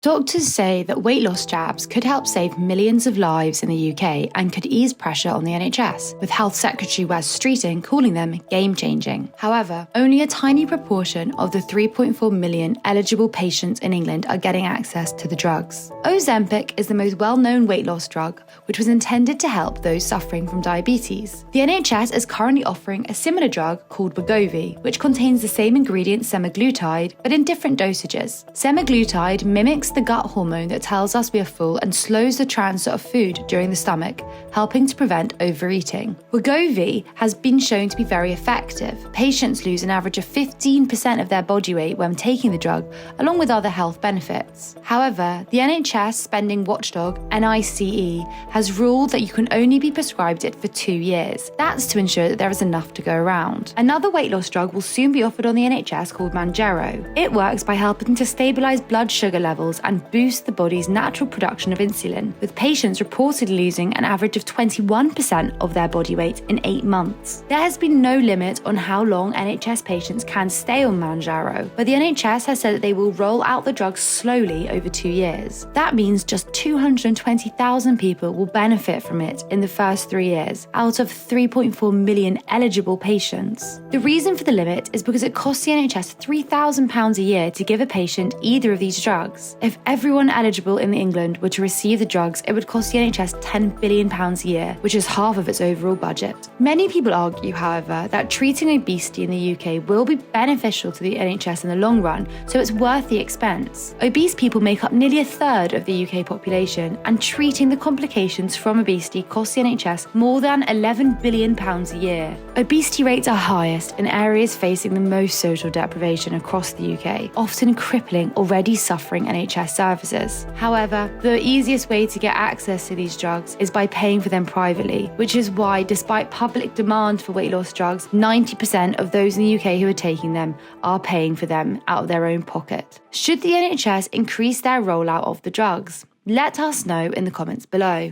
Doctors say that weight loss jabs could help save millions of lives in the UK and could ease pressure on the NHS, with Health Secretary Wes Streeting calling them game-changing. However, only a tiny proportion of the 3.4 million eligible patients in England are getting access to the drugs. Ozempic is the most well-known weight loss drug, which was intended to help those suffering from diabetes. The NHS is currently offering a similar drug called Wegovy, which contains the same ingredient semaglutide, but in different dosages. Semaglutide mimics the gut hormone that tells us we are full and slows the transfer of food during the stomach, helping to prevent overeating. Wegovy has been shown to be very effective. Patients lose an average of 15% of their body weight when taking the drug, along with other health benefits. However, the NHS spending watchdog, NICE, has ruled that you can only be prescribed it for 2 years. That's to ensure that there is enough to go around. Another weight loss drug will soon be offered on the NHS called Mounjaro. It works by helping to stabilise blood sugar levels and boost the body's natural production of insulin, with patients reportedly losing an average of 21% of their body weight in 8 months. There has been no limit on how long NHS patients can stay on Mounjaro, but the NHS has said that they will roll out the drug slowly over 2 years. That means just 220,000 people will benefit from it in the first 3 years, out of 3.4 million eligible patients. The reason for the limit is because it costs the NHS £3,000 a year to give a patient either of these drugs. If everyone eligible in England were to receive the drugs, it would cost the NHS £10 billion a year, which is half of its overall budget. Many people argue, however, that treating obesity in the UK will be beneficial to the NHS in the long run, so it's worth the expense. Obese people make up nearly a third of the UK population, and treating the complications from obesity costs the NHS more than £11 billion a year. Obesity rates are highest in areas facing the most social deprivation across the UK, often crippling already suffering NHS services. However, the easiest way to get access to these drugs is by paying for them privately, which is why, despite public demand for weight loss drugs, 90% of those in the UK who are taking them are paying for them out of their own pocket. Should the NHS increase their rollout of the drugs? Let us know in the comments below.